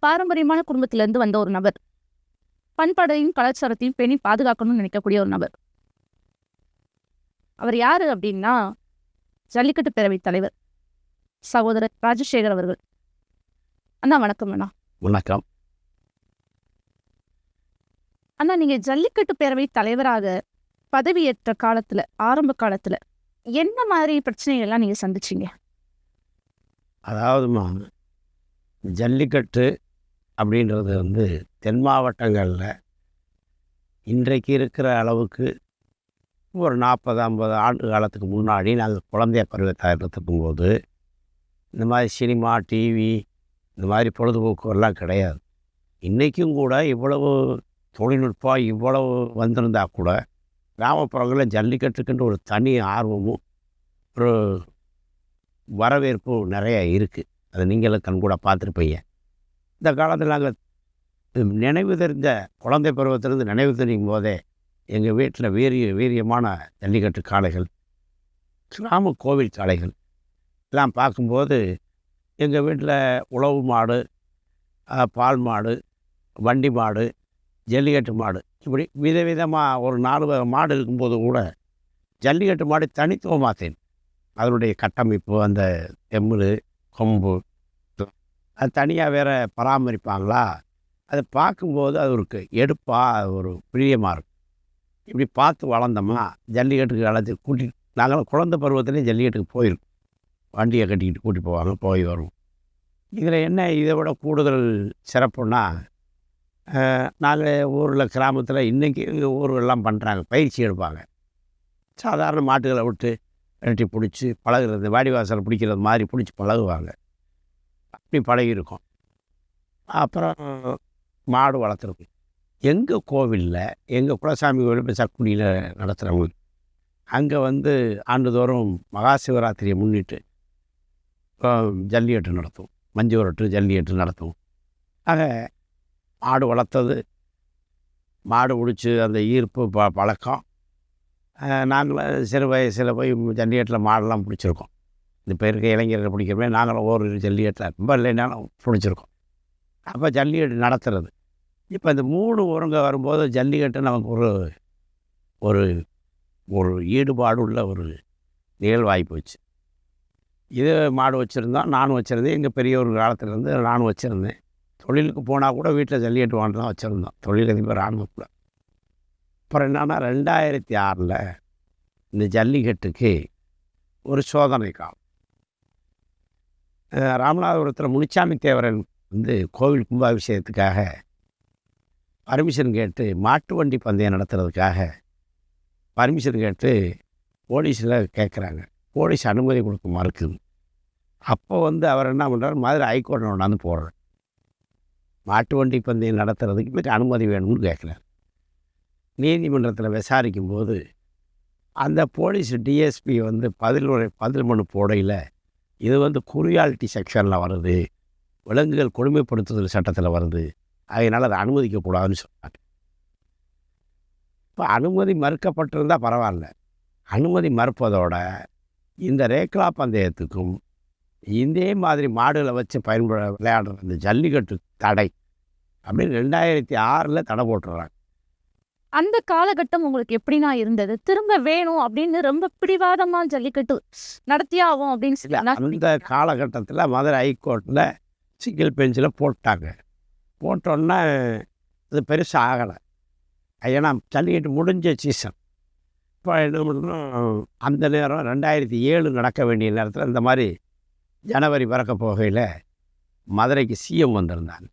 பாரம்பரியமான குடும்பத்திலிருந்து வந்த ஒரு நபர். பண்பாடையும் கலாச்சாரத்தையும் பேணி பாதுகாக்கணும்னு நினைக்கக்கூடிய ஒரு நபர். அவர் யாரு அப்படின்னா, ஜல்லிக்கட்டு பேரவைத் தலைவர் சகோதரர் ராஜசேகர் அவர்கள். அண்ணா வணக்கம் அண்ணா. வணக்கம். அண்ணா, நீங்க ஜல்லிக்கட்டு பேரவை தலைவராக பதவியேற்ற காலத்துல, ஆரம்ப காலத்துல என்ன மாதிரி பிரச்சனைகள் எல்லாம் நீங்க சந்திச்சீங்க? அதாவதுமா, ஜல்லிக்கட்டு அப்படின்றது வந்து தென் மாவட்டங்களில் இன்றைக்கு இருக்கிற அளவுக்கு ஒரு 40-50 ஆண்டு காலத்துக்கு முன்னாடி நாங்கள் குழந்தைய பருவத்தில் இருக்கும்போது இந்த மாதிரி சினிமா, டிவி, இந்த மாதிரி பொழுதுபோக்குலாம் கிடையாது. இன்றைக்கும் கூட இவ்வளவு தொழில்நுட்பம் இவ்வளவு வந்திருந்தா கூட கிராமப்புறங்களில் ஜல்லிக்கட்டுக்குன்ற ஒரு தனி ஆர்வமும் ஒரு வரவேற்பும் நிறைய இருக்குது. அதை நீங்களும் கண்கூட பார்த்துருப்பீங்க. இந்த காலத்தில் நாங்கள் நினைவு தெரிந்த குழந்தை பருவத்திலிருந்து நினைவு தெரியும் போதே எங்கள் வீட்டில் வீரியமான ஜல்லிக்கட்டு காளைகள், கிராம கோவில் காளைகள் எல்லாம் பார்க்கும்போது எங்கள் வீட்டில் உழவு மாடு, பால் மாடு, வண்டி மாடு, ஜல்லிக்கட்டு மாடு, இப்படி விதவிதமாக ஒரு 4 வகை மாடு இருக்கும்போது கூட ஜல்லிக்கட்டு மாடு தனித்துவமாக தெரியும். அதனுடைய கட்டமைப்பு, அந்த தெம்பு, கொம்பு, அது தனியாக வேறு பராமரிப்பாங்களா, அதை பார்க்கும்போது அது ஒரு எடுப்பாக ஒரு பிரியமாக இருக்கும். இப்படி பார்த்து வளர்ந்தோமா, ஜல்லிக்கட்டுக்கு அழைச்சி நாங்கள் குழந்தை பருவத்துலேயும் ஜல்லிக்கட்டுக்கு போயிருக்கோம். வண்டியை கட்டிக்கிட்டு கூட்டி போவாங்க, போய் வருவோம். இதில் என்ன இதை விட கூடுதல் சிறப்புன்னா, நாங்கள் ஊரில் கிராமத்தில் இன்றைக்கி ஊர்களெலாம் பண்ணுறாங்க, பயிற்சி எடுப்பாங்க. சாதாரண மாட்டுகளை விட்டு வெட்டி பிடிச்சி பழகுறது, வாடிவாசலை பிடிக்கிறது மாதிரி பிடிச்சி பழகுவாங்க. அப்படி பழகியிருக்கோம். அப்புறம் மாடு வளர்த்துருக்கோம். எங்கள் கோவிலில், எங்கள் குலசாமி கோவில் இப்போ சக்குடியில் நடத்துகிறவங்க, அங்கே வந்து ஆண்டுதோறும் மகா சிவராத்திரியை முன்னிட்டு ஜல்லிக்கட்டு நடத்துவோம். மஞ்சு விரட்டு ஜல்லிக்கட்டு நடத்துவோம். ஆக மாடு வளர்த்தது, மாடு பிடிச்சி அந்த ஈர்ப்பு பழக்கம். நாங்களும் சிறு வயசில் போய் ஜல்லிக்கட்டில் மாடெல்லாம் பிடிச்சிருக்கோம். இப்போ இருக்க இளைஞர்கள் பிடிக்கிறமே நாங்களும் ஒரு ஜல்லிக்கட்டில் ரொம்ப இல்லைனாலும் பிடிச்சிருக்கோம். அப்போ ஜல்லிக்கட்டு நடத்துறது. இப்போ இந்த 3 ஒருங்க வரும்போது ஜல்லிக்கட்டு நமக்கு ஒரு ஒரு ஈடுபாடு உள்ள ஒரு நிகழ்வாகி போச்சு. இது மாடு வச்சுருந்தோம், நானும் வச்சுருந்தேன். எங்கள் பெரியவர் காலத்துலேருந்து நானும் வச்சுருந்தேன். தொழிலுக்கு போனால் கூட வீட்டில் ஜல்லிக்கட்டு வாங்க தான் வச்சுருந்தோம், தொழிலதிபர் ஆரம்பத்தில். அப்புறம் என்னன்னா 2006 இந்த ஜல்லிக்கட்டுக்கு ஒரு சோதனை காலம். ராமநாதபுரத்தில் முனிச்சாமி தேவரன் வந்து கோவில் கும்பாபிஷேகத்துக்காக பர்மிஷன் கேட்டு, மாட்டு வண்டி பந்தயம் நடத்துறதுக்காக பர்மிஷன் கேட்டு போலீஸில் கேட்குறாங்க. போலீஸ் அனுமதி கொடுக்க மறுக்குது. அப்போ வந்து அவர் என்ன பண்ணுறாரு, மதுரை ஹைகோர்ட்டில் கொண்டாந்து போடுறார். மாட்டு வண்டி பந்தயம் நடத்துறதுக்கு இப்போ அனுமதி வேணும்னு கேட்குறாரு. நீதிமன்றத்தில் விசாரிக்கும் போது அந்த போலீஸ் டிஎஸ்பி வந்து பதில் மனு போடையில், இது வந்து குரியாலிட்டி செக்ஷனில் வருது, விலங்குகள் கொடுமைப்படுத்துதல் சட்டத்தில் வருது, அதனால் அதை அனுமதிக்கக்கூடாதுன்னு சொன்னாங்க. இப்போ அனுமதி மறுக்கப்பட்டிருந்தால் பரவாயில்ல. அனுமதி மறுப்பதோட இந்த ரேக்லா பந்தயத்துக்கும் இதே மாதிரி மாடுகளை வச்சு விளையாடுற இந்த ஜல்லிக்கட்டு தடை அப்படின்னு 2006 தடை போட்டுறாங்க. அந்த காலகட்டம் உங்களுக்கு எப்படின்னா இருந்தது? திரும்ப வேணும் அப்படின்னு ரொம்ப பிடிவாதமா ஜல்லிக்கட்டு நடத்தியே ஆகும் அப்படின்னு அந்த காலகட்டத்தில் மதுரை ஹைகோர்ட்டில் சிங்கிள் பெஞ்சில் போட்டாங்க. போட்டோன்னா அது பெருசாக ஆகலை. ஏன்னா ஜல்லிக்கட்டு முடிஞ்ச சீசன். இப்போ என்ன பண்ணுறோம், அந்த நேரம் 2007 நடக்க வேண்டிய நேரத்தில் இந்த மாதிரி ஜனவரி பிறக்க போகையில் மதுரைக்கு சிஎம் வந்திருந்தாங்க.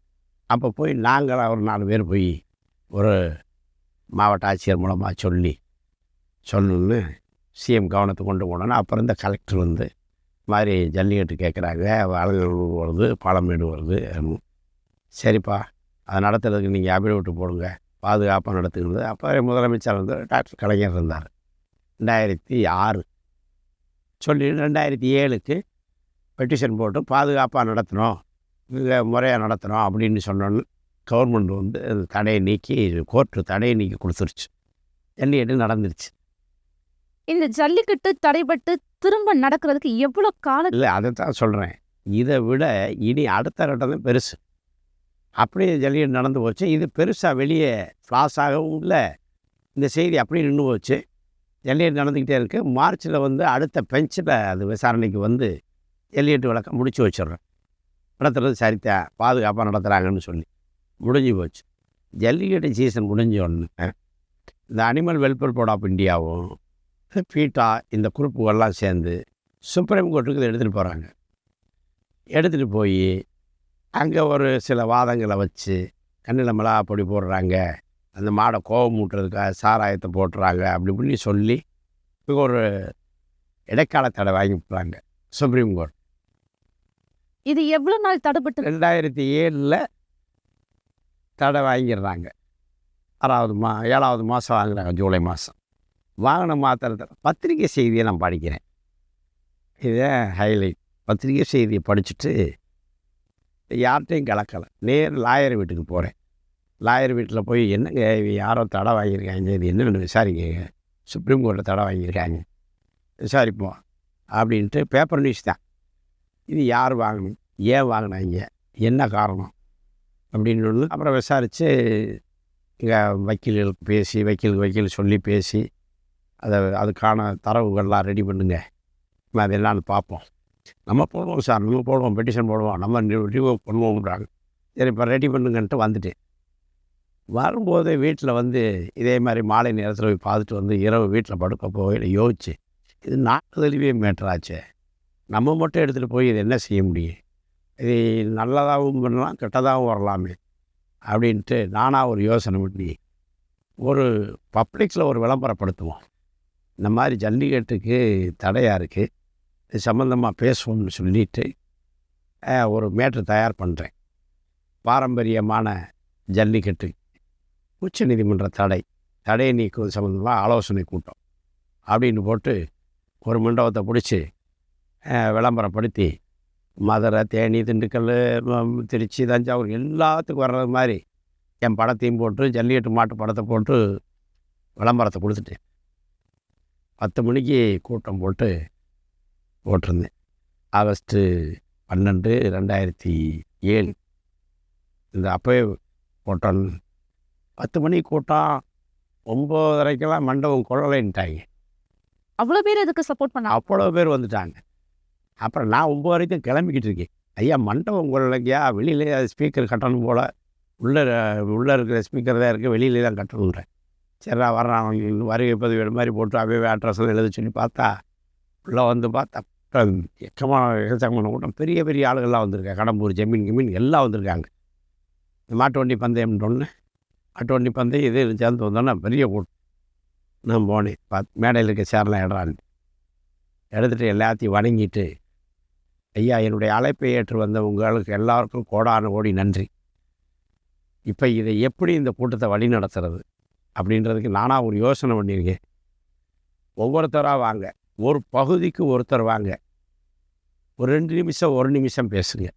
அப்போ போய் நாங்கள் ஒரு 4 பேர் போய் ஒரு மாவட்ட ஆட்சியர் மூலமாக சொல்லணுன்னு சிஎம் கவனத்துக்கு கொண்டு போனோன்னா, அப்புறம் இந்த கலெக்டர் வந்து மாதிரி ஜல்லிக்கட்டு கேட்குறாங்க, அழகூர் வருது, பாலமேடு வருது. சரிப்பா, அதை நடத்துறதுக்கு நீங்கள் அபிடவிட்டு போடுங்க, பாதுகாப்பாக நடத்துகிறது. அப்போ முதலமைச்சர் வந்து டாக்டர் கலைஞர் இருந்தார். 2006 சொல்லி 2007க்கு பெட்டிஷன் போட்டு பாதுகாப்பாக நடத்தணும், முறையாக நடத்தணும் அப்படின்னு சொன்னோன்னு கவர்மெண்ட் வந்து தடையை நீக்கி, கோர்ட்டு தடையை நீக்கி கொடுத்துருச்சு. ஜல்லிக்கட்டு நடந்துருச்சு. இந்த ஜல்லிக்கட்டு தடைபட்டு திரும்ப நடக்கிறதுக்கு எவ்வளோ காலம்? இல்லை, அதை தான் சொல்கிறேன். இதை விட இனி அடுத்த கட்டம் தான் பெருசு. அப்படியே ஜல்லிக்கட்டு நடந்து போச்சு. இது பெருசாக வெளியே ஃப்ளாஷாகவும் இல்லை. இந்த செய்தி அப்படியே நின்று போச்சு. ஜல்லிக்கட்டு நடந்துக்கிட்டே இருக்குது. மார்ச்சில் வந்து அடுத்த பெஞ்சில் அது விசாரணைக்கு வந்து ஜல்லிக்கட்டு வழக்கை முடிச்சு வச்சிடுறோம். நடத்துறது சரிதான், பாதுகாப்பாக நடத்துகிறாங்கன்னு சொல்லி முடிஞ்சு போச்சு. ஜல்லிக்கட்டு சீசன் முடிஞ்ச உடனே இந்த அனிமல் வெல்ஃபேர் போர்ட் ஆஃப் இந்தியாவும் பீட்டா இந்த குரூப்புகள்லாம் சேர்ந்து சுப்ரீம் கோர்ட்டுக்கு இதை எடுத்துகிட்டு போகிறாங்க. எடுத்துகிட்டு போய் அங்கே ஒரு சில வாதங்களை வச்சு கண்ணில் மிளகா பொடி போடுறாங்க, அந்த மாடை கோபம் மூட்டுறதுக்காக சாராயத்தை போட்டுறாங்க, அப்படி இப்படின்னு சொல்லி இப்போ ஒரு இடைக்கால தடை வாங்கி போகிறாங்க சுப்ரீம் கோர்ட். இது எவ்வளவு நாள் தடைப்பட்டு 2007 தடை வாங்கிடுறாங்க. 7வது மாதம் வாங்குறாங்க, ஜூலை மாதம். வாங்கின மாத்திரத்தில் பத்திரிகை செய்தியை நான் படிக்கிறேன். இதே ஹைலைட். பத்திரிகை செய்தியை படிச்சுட்டு யார்கிட்டையும் கலக்கலை. நேர் லாயர் வீட்டுக்கு போகிறேன். லாயர் வீட்டில் போய் என்னங்க இது யாரோ தடை வாங்கியிருக்காங்க, இது என்னென்னு விசாரிக்கங்க, சுப்ரீம் கோர்ட்டில் தடை வாங்கியிருக்காங்க, விசாரிப்போம் அப்படின்ட்டு. பேப்பர் நியூஸ் தான். இது யார் வாங்கணும், ஏன் வாங்கினாங்க, என்ன காரணம் அப்படின்னு ஒன்று. அப்புறம் விசாரித்து இங்கே வக்கீல்களுக்கு பேசி வக்கீல் சொல்லி பேசி அதுக்கான தரவுகள்லாம் ரெடி பண்ணுங்க, நம்ம அது என்னான்னு பார்ப்போம். நம்ம போடுவோம் சார், நம்ம போடுவோம், பெட்டிஷன் போடுவோம், நம்ம ரிவ்யூ பண்ணுவோம்ன்றாங்க. சரி இப்போ ரெடி பண்ணுங்கன்ட்டு வந்துட்டேன். வரும்போது வீட்டில் வந்து இதே மாதிரி மாலை நேரத்தில் போய் பார்த்துட்டு வந்து இரவு வீட்டில் படுக்க போகையில் யோசிச்சு, இது நாட்டு தழுவிய மேட்டராச்சே, நம்ம மட்டும் எடுத்துகிட்டு போய் இது என்ன செய்ய முடியும், இது நல்லதாகவும் பண்ணலாம் கெட்டதாகவும் வரலாமே அப்படின்ட்டு நானாக ஒரு யோசனை பண்ணி ஒரு பப்ளிக்ஸில் ஒரு விளம்பரப்படுத்துவோம். இந்த மாதிரி ஜல்லிக்கட்டுக்கு தடையாக இருக்குது, இது சம்மந்தமாக பேசுவோம்னு சொல்லிட்டு ஒரு மேட்ரு தயார் பண்ணுறேன். பாரம்பரியமான ஜல்லிக்கட்டு உச்சநீதிமன்ற தடையை நீக்குவது சம்மந்தமாக ஆலோசனை கூட்டம் அப்படின்னு போட்டு ஒரு மண்டபத்தை பிடிச்சி விளம்பரப்படுத்தி மதுரை, தேனி, திண்டுக்கல், திருச்சி, தஞ்சாவூர் எல்லாத்துக்கும் வர்றது மாதிரி என் படத்தையும் போட்டு ஜல்லிக்கட்டு மாட்டு படத்தை போட்டு விளம்பரத்தை கொடுத்துட்டேன். 10 மணிக்கு கூட்டம் போட்டிருந்தேன். ஆகஸ்ட்டு 12, 2007 இந்த அப்போயே போட்டோம். 10 மணிக்கு கூட்டம், 9:30 மண்டபம் கொள்ளலைன்ட்டாங்க. அவ்வளோ பேர் இதுக்கு சப்போர்ட் பண்ண? அவ்வளோ பேர் வந்துட்டாங்க. அப்புறம் நான் 9 வரைக்கும் கிளம்பிக்கிட்டு இருக்கேன். ஐயா மண்டபம் கொள்ளலைங்கய்யா, வெளியிலே அது ஸ்பீக்கர் கட்டணும் போல், உள்ளே இருக்கிற ஸ்பீக்கர் தான் இருக்குது, வெளியிலே தான் கட்டணுன்றேன். சரிடா வர்றான், வருகை பதிவேடு மாதிரி போட்டு அப்படியே அட்ரஸில் எழுத சொல்லி பார்த்தா உள்ளே வந்து பார்த்தா எக்கச்சக்கமான கூட்டம். பெரிய பெரிய ஆளுகள்லாம் வந்திருக்காங்க, கடம்பூர், ஜமீன் எல்லாம் வந்திருக்காங்க. இந்த மாட்டு வண்டி பந்தயம்னு மாட்டு வண்டி பந்தயம் இது சேர்ந்து வந்தோன்னா பெரிய கூட்டம். நான் போனேன், மேடையில் இருக்க சேர்லாம் இடறான்னு எடுத்துகிட்டு எல்லாத்தையும் வணங்கிட்டு, ஐயா என்னுடைய அழைப்பை ஏற்று வந்த உங்களுக்கு எல்லாருக்கும் கோடான கோடி நன்றி. இப்போ இதை எப்படி இந்த கூட்டத்தை வழி நடத்துறது அப்படின்றதுக்கு நானாக ஒரு யோசனை பண்ணியிருக்கேன். ஒவ்வொருத்தராக வாங்க, ஒரு பகுதிக்கு ஒருத்தர் வாங்க, ஒரு 2 நிமிஷம் 1 நிமிஷம் பேசுங்க,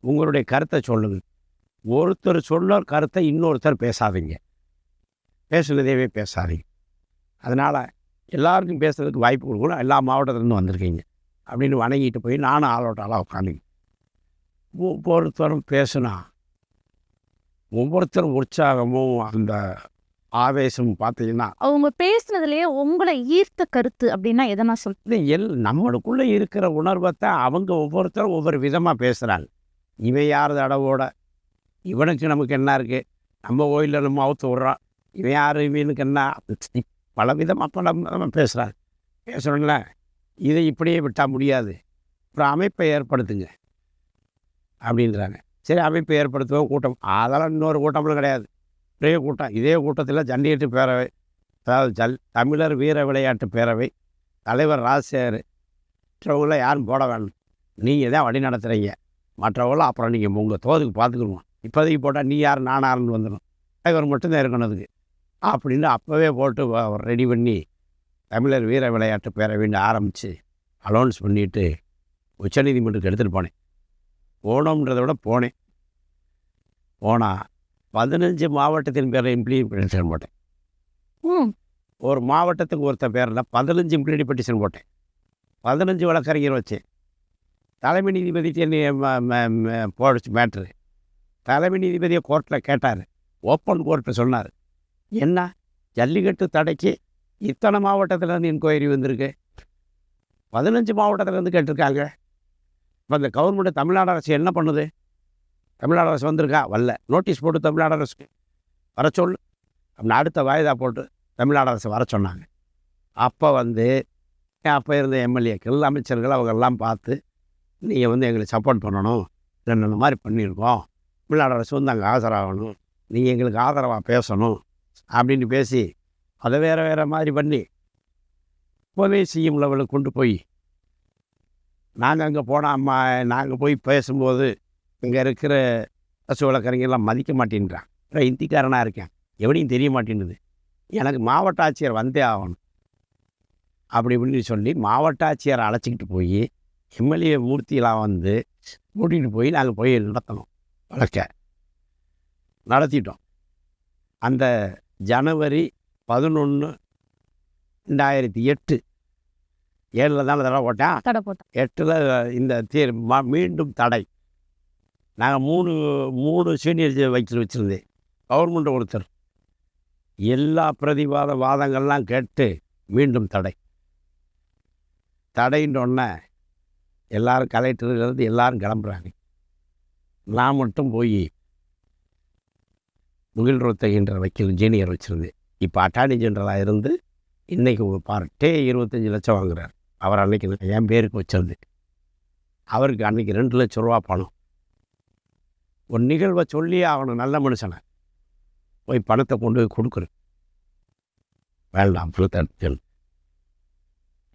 உங்களுடைய கருத்தை சொல்லுங்கள். ஒருத்தர் சொல்ல கருத்தை இன்னொருத்தர் பேசாதீங்க, பேசுனதேவே பேசாதீங்க. அதனால் எல்லாருக்கும் பேசுறதுக்கு வாய்ப்பு கொடுக்கணும். எல்லா மாவட்டத்துலேருந்து வந்திருக்கீங்க அப்படின்னு வணங்கிட்டு போய் நானும் ஆளோட்டாலாக உட்காந்துங்க. ஒவ்வொருத்தரும் பேசுனா ஒவ்வொருத்தரும் உற்சாகமும் அந்த ஆவேசமும் பார்த்தீங்கன்னா, அவங்க பேசுனதுலேயே உங்களை ஈர்த்த கருத்து அப்படின்னா எதனா இது நம்மளுக்குள்ளே இருக்கிற உணர்வைத்தான் அவங்க ஒவ்வொருத்தரும் ஒவ்வொரு விதமாக பேசுகிறாங்க. இவன் யார் தடவோட, இவனுக்கு நமக்கு என்ன இருக்குது, நம்ம கோயிலில் நம்ம அவுத்து விட்றான், இவன் யார், இவனுக்கு என்ன, பல விதமாக பேசுகிறாங்க. பேசுகிறோம்ல, இதை இப்படியே விட்டால் முடியாது, அப்புறம் அமைப்பை ஏற்படுத்துங்க அப்படின்றாங்க. சரி அமைப்பை ஏற்படுத்துவோம், கூட்டம், அதெல்லாம் இன்னொரு கூட்டம்லாம் கிடையாது, ஒரே கூட்டம். இதே கூட்டத்தில் ஜல்லிக்கட்டு பேரவை, அதாவது தமிழர் வீர விளையாட்டு பேரவை தலைவர் ராஜசேகர் மற்றவங்களாம் யாரும் போட வேணும், நீங்கள் தான் வழி நடத்துகிறீங்க, மற்றவங்களாம் அப்புறம் நீங்கள் உங்கள் தோதுக்கு பார்த்துக்கணும், இப்போதைக்கு போட்டால் நீ யார் நான் யாருன்னு வந்துடும், தலைவர் மட்டும்தான் இருக்கணும் அதுக்கு அப்படின்னு அப்போவே போட்டு ரெடி பண்ணி தமிழர் வீர விளையாட்டு பேரவைன்னு ஆரம்பித்து அலௌன்ஸ் பண்ணிவிட்டு உச்சநீதிமன்றத்துக்கு எடுத்துகிட்டு போனேன். போனோம்ன்றதை விட போனேன். போனால் 15 மாவட்டத்தின் பேரை இம்ப்ளிமெண்டேஷன் போட்டேன். ஒரு மாவட்டத்துக்கு ஒருத்தர் பேரில் 15 இம்ப்ளிமெண்டேஷன் போட்டேன். 15 வழக்கறிஞர் வச்சேன். தலைமை நீதிபதிக்கு என்ன போடுச்சு மேட்ரு. தலைமை நீதிபதியை கோர்ட்டில் கேட்டார். ஓப்பன் கோர்ட்டில் சொன்னார், என்ன ஜல்லிக்கட்டு தடைக்கு இத்தனை மாவட்டத்திலேருந்து என்கொயரி வந்திருக்கு, 15 மாவட்டத்திலேருந்து கேட்டிருக்காங்க. இப்போ இந்த கவர்மெண்ட்டு தமிழ்நாடு அரசு என்ன பண்ணுது? தமிழ்நாடு அரசு வந்திருக்கா? வரல. நோட்டீஸ் போட்டு தமிழ்நாடு அரசுக்கு வர சொல்லு அப்படின்னு அடுத்த வாய்தா போட்டு தமிழ்நாடு அரசு வர சொன்னாங்க. அப்போ அப்போ இருந்த எம்எல்ஏக்கள், அமைச்சர்கள் அவங்கெல்லாம் பார்த்து, நீங்கள் எங்களுக்கு சப்போர்ட் பண்ணணும், இந்த மாதிரி பண்ணியிருக்கோம், தமிழ்நாடு அரசு அங்கே ஆஜராகணும், நீங்கள் எங்களுக்கு ஆதரவாக பேசணும் அப்படின்னு பேசி அதை வேறு மாதிரி பண்ணி இப்போவே சிஎம் லெவலுக்கு கொண்டு போய் நாங்கள் அங்கே போனால் நாங்கள் போய் பேசும்போது இங்கே இருக்கிற பசு வழக்கறிஞர்லாம் மதிக்க மாட்டேன்றான். இந்திக்காரனாக இருக்கேன், எவனையும் தெரிய மாட்டேன்னுது, எனக்கு மாவட்ட ஆட்சியர் வந்தே ஆகணும் அப்படி இப்படின்னு சொல்லி மாவட்ட ஆட்சியரை அழைச்சிக்கிட்டு போய் எம்எல்ஏ மூர்த்தியெலாம் கூட்டிகிட்டு போய் நாங்கள் போய் நடத்தணும். வழக்க நடத்திட்டோம். அந்த ஜனவரி 11, 2008 7 தானே தடவை போட்டேன். 8 இந்த மீண்டும் தடை. நாங்கள் 3 சீனியர் வக்கீல் வச்சுருந்தேன். கவர்மெண்ட் ஒருத்தர் எல்லா வாதங்கள்லாம் கேட்டு மீண்டும் தடைன்றொன்னே எல்லோரும் கலெக்டர்லேருந்து எல்லோரும் கிளம்புறாங்க. நான் மட்டும் போய் முகில் ரோத்தகின்ற வக்கீல் இன்ஜினியர் வச்சுருந்தேன். இப்போ அட்டார்னி ஜெனரலாக இருந்து இன்றைக்கி ஒரு பார்ட்டே 25 லட்சம் வாங்குறார். அவர் அன்றைக்கி என் பேருக்கு வச்சிருந்தேன். அவருக்கு அன்றைக்கி 2 லட்ச ரூபா பணம். ஒரு நிகழ்வை சொல்லி ஆகணும், நல்ல மனுஷனை போய் பணத்தை கொண்டு போய் கொடுக்குறேன். வேண்டாம் பணத்தை எடுத்துக்கணும்,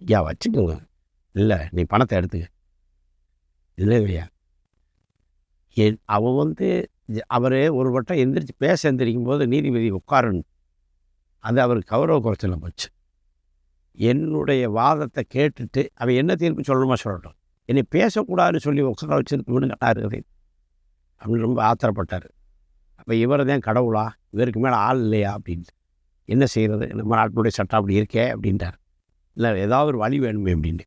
ஐயா வச்சுக்கோங்க, இல்லை நீ பணத்தை எடுத்துக்க, இல்லை இல்லையா. அவன் அவர் ஒரு வட்டம் எந்திரிக்கும் போது நீதிபதி உட்காரணும், அது அவருக்கு கௌரவ குறைச்சல போச்சு. என்னுடைய வாதத்தை கேட்டுட்டு அவன் என்ன தீர்ப்பு சொல்லணுமா சொல்லட்டும், என்னை பேசக்கூடாதுன்னு சொல்லி உட்கார வச்சுருக்கு விடுங்கட்டாரு அப்படின்னு ரொம்ப ஆத்திரப்பட்டார். அப்போ இவர் தான் கடவுளா, இவருக்கு மேலே ஆள் இல்லையா அப்படின்னு. என்ன செய்கிறது, நம்ம நாட்டினுடைய சட்டம் அப்படி இருக்கே அப்படின்ட்டார். இல்லை ஏதாவது ஒரு வழி வேணுமே அப்படின்னு.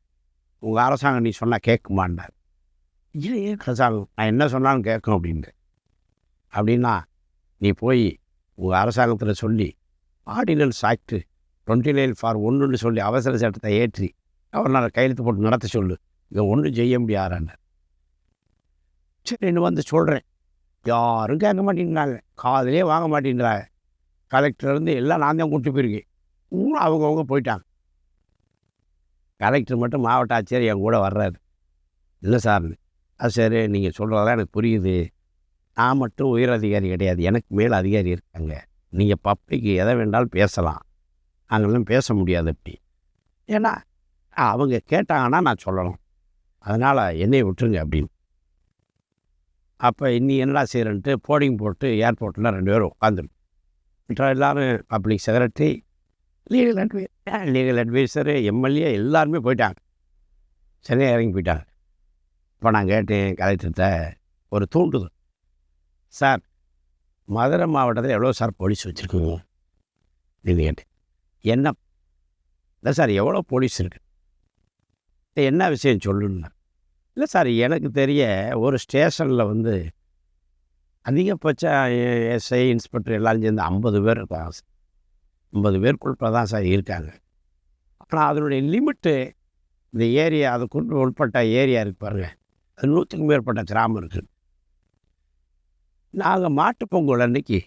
உங்கள் அரசாங்கம் நீ சொன்னால் கேட்குமான்னார். ஏன் அரசாங்கம் நான் என்ன சொன்னாலும் கேட்கும் அப்படின்ட்டு. அப்படின்னா நீ போய் உங்கள் அரசாங்கத்தில் சொல்லி ஆர்டினன்ஸ் ஆக்டு 29/1 சொல்லி அவசர சட்டத்தை ஏற்றி கவர்னர் கையெழுத்து போட்டு நடத்த சொல்லு, இங்கே ஒன்றும் செய்ய முடியாதான்னார். சரி இன்னும் சொல்கிறேன், யாரும் கேட்க மாட்டேங்கிறாங்க, காதலே வாங்க மாட்டேங்கிறாங்க. கலெக்டர்லேருந்து எல்லாம் நான் தான் கூப்பிட்டு போயிருக்கேன், அவங்கவுங்க போயிட்டாங்க. கலெக்டர் மட்டும் மாவட்ட ஆட்சியர் என் கூட வர்றாரு. இல்லை சார்னு. அது சரி, நீங்கள் சொல்கிறதெல்லாம் எனக்கு புரியுது, நான் மட்டும் உயர் அதிகாரி கிடையாது, எனக்கு மேல் அதிகாரி இருக்காங்க, நீங்கள் பப்ளிக்கு எதை வேண்டாலும் பேசலாம், நாங்கள்லாம் பேச முடியாது அப்படி. ஏன்னா அவங்க கேட்டாங்கன்னா நான் சொல்லணும், அதனால் என்னையை விட்டுருங்க அப்படின்னு. அப்போ இன்னி என்னடா செய்கிறேன்ட்டு போர்டிங் போட்டு ஏர்போர்ட்டில் 2 பேரும் உட்காந்துருக்கோம். எல்லோரும் public secretary, legal advisor, MLA எல்லாருமே போயிட்டாங்க, சென்னை இறங்கி போயிட்டாங்க. இப்போ நான் கேட்டேன் கலெக்டர்கிட்ட ஒரு தூண்டுதல், சார் மதுரை மாவட்டத்தில் எவ்வளோ சார் போலீஸ் வச்சுருக்குங்க இது கேட்டேன். என்ன இல்லை சார் எவ்வளோ போலீஸ் இருக்கு, என்ன விஷயம் சொல்லுன்னா. இல்லை சார் எனக்கு தெரிய ஒரு ஸ்டேஷனில் அதிகபட்சம் எஸ்ஐ இன்ஸ்பெக்டர் எல்லாரும் சேர்ந்து 50 பேர் இருக்காங்க சார், 50 பேருக்குள்ள தான் சார் இருக்காங்க. ஆனால் அதனுடைய லிமிட்டு இந்த ஏரியா, அதுக்கு உட்பட்ட ஏரியா இருக்கு பாருங்கள், அது 100க்கும் மேற்பட்ட கிராமம் இருக்குது. நாங்கள் மாட்டுப்பொங்கல் அன்னைக்கு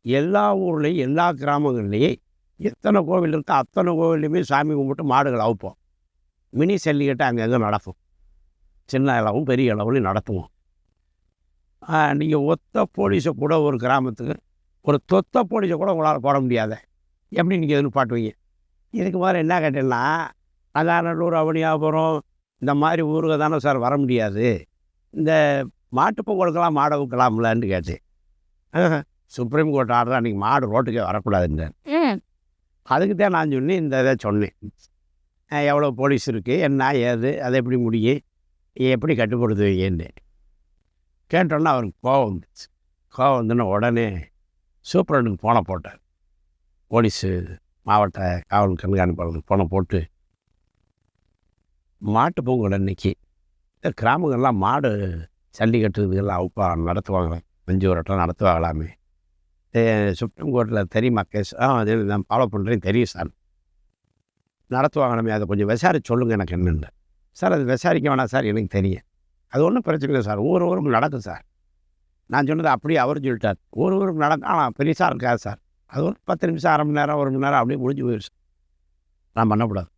எல்லா ஊர்லேயும் எல்லா கிராமங்கள்லேயும் எத்தனை கோவில் இருக்கோ அத்தனை கோவில்லையுமே சாமி கும்பிட்டு மாடுகள் அவுப்போம். மினி ஜல்லிக்கட்டு அங்கங்கே நடக்கும், சின்ன அளவும் பெரிய அளவுலையும் நடத்துவோம். நீங்கள் ஒத்த போலீஸை கூட ஒரு கிராமத்துக்கு ஒரு தொத்த போலீஸை கூட உங்களால் போட முடியாத, எப்படி நீங்கள் எதிர்பார்ட்டுவீங்க? இதுக்கு மாதிரி என்ன கேட்டீங்கன்னா, அதானூர், அவனியாபுரம் இந்த மாதிரி ஊருக்கு தானே சார் வர முடியாது, இந்த மாட்டுப்பொங்கலுக்கெல்லாம் மாடை ஊக்கலாம்லன்னு கேட்டேன். சுப்ரீம் கோர்ட் ஆர்டர் அன்றைக்கி மாடு ரோட்டுக்கே வரக்கூடாதுங்க. அதுக்கு தான் நான் இந்த இதை சொன்னேன், எவ்வளோ போலீஸ் இருக்குது, என்ன ஏது, அதை எப்படி முடியும், எப்படி கட்டுப்படுத்துவீங்கன்னு கேட்டோன்னா அவருக்கு கோவம் வந்துச்சு. கோவம் வந்துன்னு உடனே சூப்பரண்டுக்கு ஃபோனை போட்டார். போலீஸு மாவட்ட காவல் கண்காணிப்பாளருக்கு ஃபோனை போட்டு, மாட்டு பொங்கல் அன்னைக்கு இந்த கிராமங்கள்லாம் மாடு ஜல்லிக்கட்டு இதெல்லாம் நடத்துவாங்க, மஞ்சு விரட்டெல்லாம் நடத்துவாங்களாமே. சுப்ரீம் கோர்ட்டில் தெரியுமா கேஸ்? அது நான் ஃபாலோ பண்ணுறேன் தெரியும் சார். நடத்துவாங்களாமே, அதை கொஞ்சம் விசாரிச்சு சொல்லுங்கள் எனக்கு என்னென்னு. சார் அது விசாரிக்க வேணாம் சார், எனக்கு தெரியும். அது ஒன்றும் பிரச்சனை இல்லை சார், ஊருக்கு நடக்கும் சார். நான் சொன்னது அப்படியே அவர் சொல்லிட்டார். ஊருக்கு நடக்கும், ஆனால் பெருசாக இருக்காது சார். அது ஒரு 10 நிமிஷம், அரை மணி நேரம், 1 மணி நேரம் அப்படியே முடிஞ்சு போயிடுச்சு. நான் பண்ணக்கூடாது.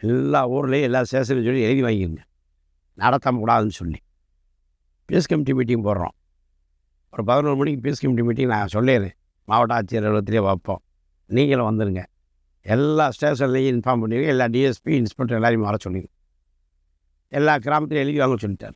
எல்லா ஊர்லேயும் எல்லா ஸ்டேஷன்லையும் சொல்லி எழுதி வாங்கிருங்க, நடத்தாம கூடாதுன்னு சொல்லி. பீஸ் கமிட்டி மீட்டிங் போடுறோம். ஒரு 11 மணிக்கு பீஸ் கமிட்டி மீட்டிங் நான் சொல்லிடுறேன். மாவட்ட ஆட்சியர் அலுவலகத்திலே வைப்போம், நீங்களும் வந்துடுங்க. எல்லா ஸ்டேஷன்லையும் இன்ஃபார்ம் பண்ணுவீங்க, எல்லா டிஎஸ்பி இன்ஸ்பெக்டர் எல்லாரையும் வர சொன்னீங்க. எல்லா கிராமத்திலையும் எழுதி வாங்க சொல்லிட்டார்.